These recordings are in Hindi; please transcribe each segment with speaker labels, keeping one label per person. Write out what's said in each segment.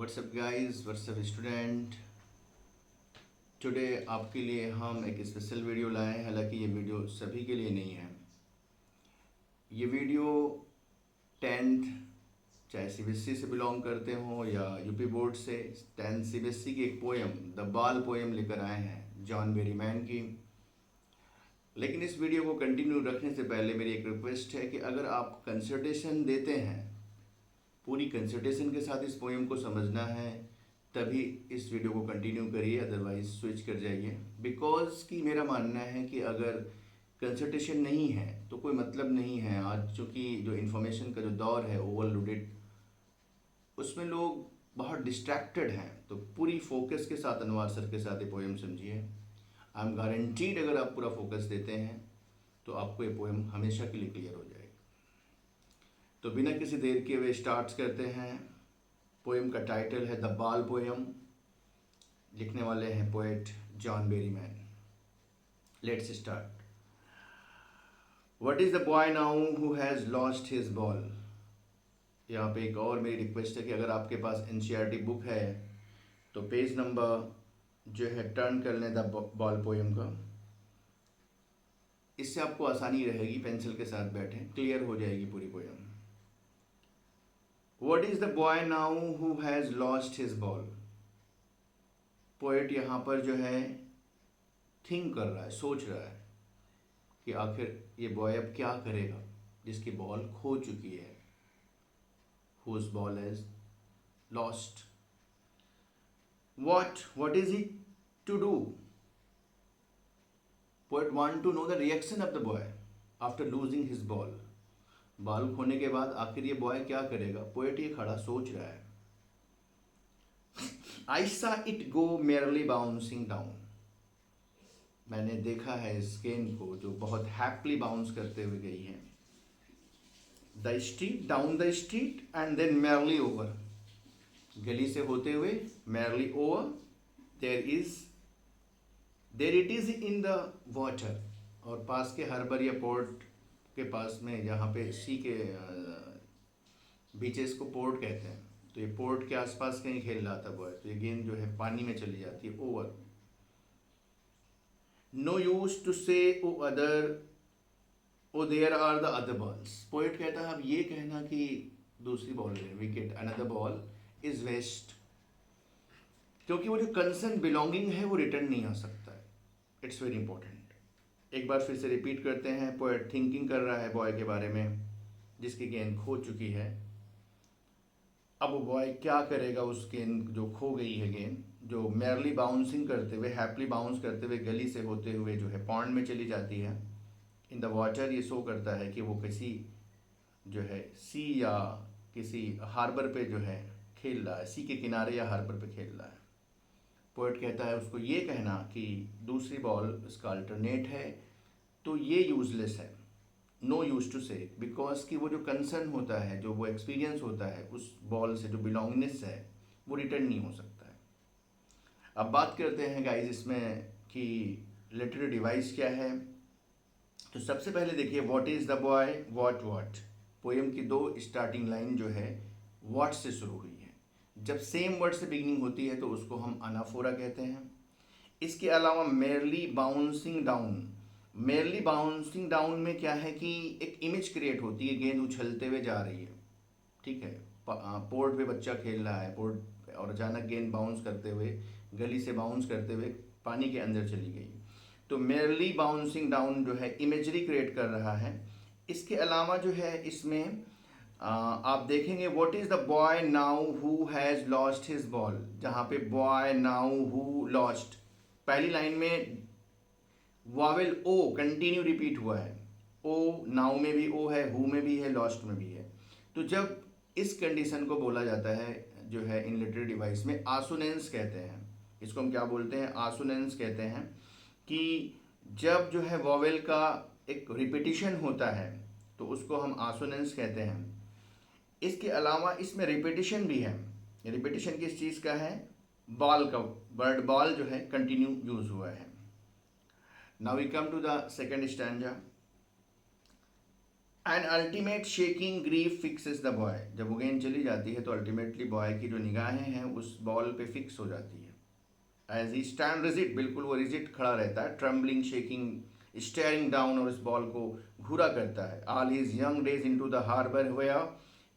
Speaker 1: WhatsApp guys, what's up student. Today आपके लिए हम एक स्पेशल वीडियो लाए हैं। हालांकि ये वीडियो सभी के लिए नहीं है। ये वीडियो 10th चाहे सीबीएसई से बिलोंग करते हों या यूपी बोर्ड से, 10th सीबीएसई की एक पोएम द बाल पोएम लेकर आए हैं जॉन बेरीमैन की। लेकिन इस वीडियो को कंटिन्यू रखने से पहले मेरी एक रिक्वेस्ट है कि अगर आप कंसल्टेशन देते हैं, पूरी कंसल्टेशन के साथ इस पोएम को समझना है, तभी इस वीडियो को कंटिन्यू करिए, अदरवाइज स्विच कर जाइए। बिकॉज कि मेरा मानना है कि अगर कंसल्टेशन नहीं है तो कोई मतलब नहीं है। आज चूँकि जो इन्फॉर्मेशन का जो दौर है ओवरलोडेड, उसमें लोग बहुत डिस्ट्रैक्टेड हैं। तो पूरी फोकस के साथ अनवार सर के साथ ये पोएम समझिए। आई एम गारंटीड अगर आप पूरा फोकस देते हैं तो आपको ये पोएम हमेशा के लिए क्लियर हो जाएगी। तो बिना किसी देर के वे स्टार्ट करते हैं। पोएम का टाइटल है द बाल पोएम। लिखने वाले हैं poet John Berryman. Let's start. What is the boy now who has lost his ball. यहाँ पे एक और मेरी रिक्वेस्ट है कि अगर आपके पास एनसीईआरटी बुक है तो पेज नंबर जो है टर्न कर लें द बाल पोएम का। इससे आपको आसानी रहेगी, पेंसिल के साथ बैठें, क्लियर हो जाएगी पूरी poem. What is the boy now who has lost his ball? Poet यहाँ पर जो है थिंक कर रहा है, सोच रहा है कि आखिर ये बॉय अब क्या करेगा जिसकी बॉल खो चुकी है। Whose ball is lost? What is he to do? Poet want to know the reaction of the boy after losing his ball. बाल खोने के बाद आखिर ये बॉय क्या करेगा। पोएट ये खड़ा सोच रहा है। I saw it go merrily bouncing down. मैंने देखा है इस गेंद को जो बहुत हैप्पीली बाउंस करते हुए गई है। The street, down the street and then merrily over. गली से होते हुए merrily over. There it is in the water. और पास के हार्बर या पोर्ट के पास में, जहाँ पे सी के बीचेस को पोर्ट कहते हैं, तो ये पोर्ट के आसपास कहीं खेल रहा था बॉय। तो ये गेंद जो है पानी में चली जाती है, over. No use to say oh other oh there are the other balls. Poet कहता है अब ये कहना कि दूसरी बॉल है wicket, another ball is waste, क्योंकि वो जो कंसर्न बिलोंगिंग है वो रिटर्न नहीं आ सकता है। It's very important. एक बार फिर से रिपीट करते हैं। पोएट थिंकिंग कर रहा है बॉय के बारे में जिसकी गेंद खो चुकी है। अब वो बॉय क्या करेगा उस गेंद जो खो गई है, गेंद जो मेरली बाउंसिंग करते हुए, हैप्पली बाउंस करते हुए गली से होते हुए जो है पॉन्ड में चली जाती है। इन द वाटर ये शो करता है कि वो किसी जो है सी या किसी हार्बर पे जो है खेल रहा है, सी के किनारे या हार्बर पे खेल रहा है। पोएट कहता है उसको ये कहना कि दूसरी बॉल इसका अल्टरनेट है तो ये यूजलेस है। नो यूज टू से, बिकॉज कि वो जो कंसर्न होता है, जो वो एक्सपीरियंस होता है उस बॉल से, जो बिलोंगनेस है, वो रिटर्न नहीं हो सकता है। अब बात करते हैं गाइज इसमें कि लिटरेरी डिवाइस क्या है। तो सबसे पहले देखिए what is the boy, what. Poem की दो स्टार्टिंग लाइन जो है व्हाट से शुरू हुई है। जब सेम वर्ड से बिगिनिंग होती है तो उसको हम अनाफोरा कहते हैं। इसके अलावा merely bouncing down. Merely bouncing down में क्या है कि एक इमेज क्रिएट होती है, गेंद उछलते हुए जा रही है, ठीक है, पोर्ट पे बच्चा खेल रहा है पोर्ट, और अचानक गेंद बाउंस करते हुए, गली से बाउंस करते हुए पानी के अंदर चली गई। तो मेरली बाउंसिंग डाउन जो है इमेजरी क्रिएट कर रहा है। इसके अलावा जो है इसमें आप देखेंगे what is the boy now who has lost his ball. जहाँ पे बॉय नाउ हु लॉस्ट, पहली लाइन में वावेल ओ कंटिन्यू रिपीट हुआ है। ओ नाउ में भी ओ है, हु में भी है, लॉस्ट में भी है। तो जब इस कंडीशन को बोला जाता है जो है इन लिटरेरी डिवाइस में आसोनेंस कहते हैं। इसको हम क्या बोलते हैं, आसोनेंस कहते हैं। कि जब जो है वॉवेल का एक रिपीटिशन होता है तो उसको हम आसोनेंस कहते हैं। इसके अलावा इसमें रिपीटिशन भी है। रिपीटिशन किस चीज़ का है, बॉल का, वर्ड बॉल जो है कंटिन्यू यूज हुआ है। Now we come to the second stanza. And ultimate shaking grief fixes the boy, जब वो गेंद चली जाती है तो अल्टीमेटली बॉय की जो निगाहें हैं उस बॉल पे फिक्स हो जाती है। एज ही स्टैंड रिजिट, बिल्कुल वो रिजिट खड़ा रहता है, ट्रम्बलिंग शेकिंग स्टेयरिंग डाउन, और इस बॉल को घूरा करता है। All his young days into the harbour where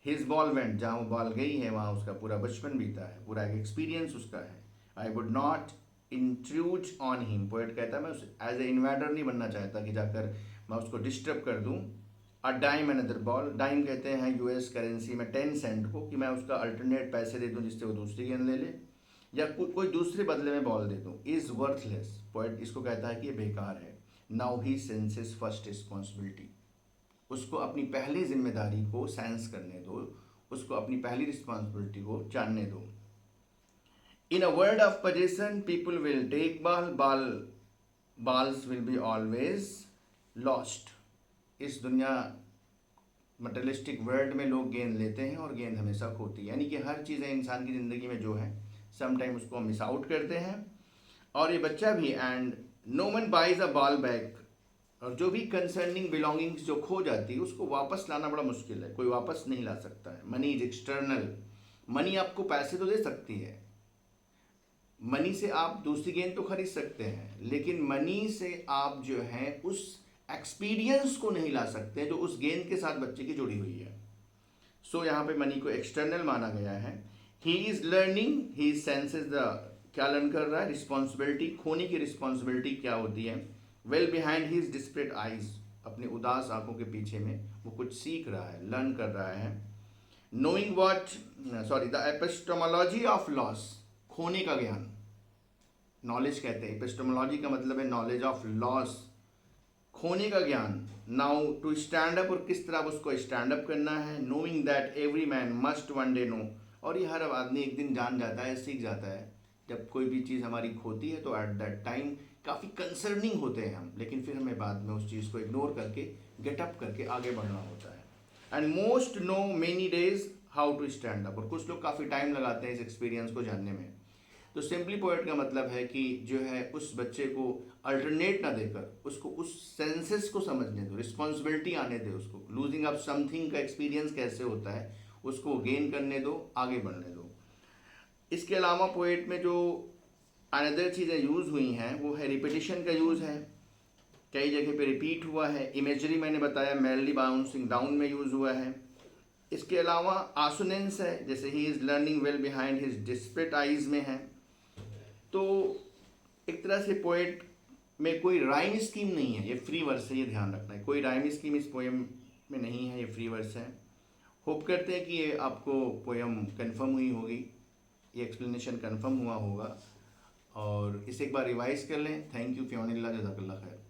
Speaker 1: his ball went, जहाँ वो बॉल गई है वहाँ उसका पूरा बचपन बीता है, पूरा एक एक्सपीरियंस उसका है। I would not intrude on him, poet कहता है मैं उस एज ए इन्वेडर नहीं बनना चाहता कि जाकर मैं उसको डिस्टर्ब कर दूँ। A dime another ball, dime कहते हैं यूएस करेंसी में 10 सेंट को, कि मैं उसका अल्टरनेट पैसे दे दूँ जिससे वो दूसरी गेंद ले ले, या कोई दूसरे बदले में बॉल दे दूँ। इज़ वर्थलेस, पोएट इसको कहता है कि ये बेकार है। Now he senses first responsibility, उसको अपनी पहली जिम्मेदारी को सेंस करने दो, उसको अपनी पहली रिस्पॉन्सिबिलिटी को जानने दो। In a world of possession people will take balls will be always lost। इस दुनिया मटेरियलिस्टिक वर्ल्ड में लोग गेंद लेते हैं और गेंद हमेशा खोती है, यानी कि हर चीज़ें इंसान की ज़िंदगी में जो है समटाइम उसको मिस आउट करते हैं, और ये बच्चा भी। And no one buys a ball back, और जो भी कंसर्निंग बिलोंगिंग्स जो खो जाती है उसको वापस लाना बड़ा मुश्किल है, कोई वापस नहीं ला सकता है। मनी इज एक्सटर्नल, मनी आपको पैसे तो दे सकती है, मनी से आप दूसरी गेंद तो खरीद सकते हैं, लेकिन मनी से आप जो है उस एक्सपीरियंस को नहीं ला सकते जो उस गेंद के साथ बच्चे की जुड़ी हुई है। सो यहाँ पे मनी को एक्सटर्नल माना गया है। He is learning, he senses the, क्या लर्न कर रहा है, रिस्पॉन्सिबिलिटी, खोने की रिस्पॉन्सिबिलिटी क्या होती है। वेल बिहाइंड हिज डिस्प्रेड आइज, अपने उदास आंखों के पीछे में वो कुछ सीख रहा है, लर्न कर रहा है। Knowing what, sorry, the epistemology of loss, खोने का ज्ञान, नॉलेज कहते हैं, एपिस्टोमोलॉजी का मतलब है नॉलेज ऑफ लॉस, खोने का ज्ञान। नाउ टू स्टैंड अप, और किस तरह उसको स्टैंड अप करना है। Knowing that every man must one day know, और ये हर आदमी एक दिन जान जाता है, सीख जाता है। जब कोई भी चीज़ हमारी खोती है तो एट दैट टाइम काफ़ी कंसर्निंग होते हैं हम, लेकिन फिर हमें बाद में उस चीज़ को इग्नोर करके गेट अप करके आगे बढ़ना होता है। And most know many days how to stand up, और कुछ लोग काफ़ी टाइम लगाते हैं इस एक्सपीरियंस को जानने में। तो सिंपली पोएट का मतलब है कि जो है उस बच्चे को अल्टरनेट ना देकर उसको उस सेंसेस को समझने दो, रिस्पॉन्सिबिलिटी आने दे उसको, लूजिंग ऑफ समथिंग का एक्सपीरियंस कैसे होता है उसको गेन करने दो, आगे बढ़ने दो। इसके अलावा पोएट में जो अनदर चीज़ें यूज़ हुई हैं वो है रिपीटिशन का यूज़ है, कई जगह पे रिपीट हुआ है। इमेजरी मैंने बताया मेरली बाउंसिंग डाउन में यूज़ हुआ है। इसके अलावा आसोनेंस है, जैसे he is learning well behind his desperate eyes में है। तो एक तरह से पोएट में कोई राइम स्कीम नहीं है, ये फ्री वर्स है, ये ध्यान रखना है, कोई राइम स्कीम इस पोएम में नहीं है, ये फ्री वर्स है। होप करते हैं कि ये आपको पोएम कंफर्म हुई होगी, ये एक्सप्लेनेशन कंफर्म हुआ होगा, और इसे एक बार रिवाइज कर लें। थैंक यू, फ़ियोनिल्लाह, जज़ाकल्लाह खैर।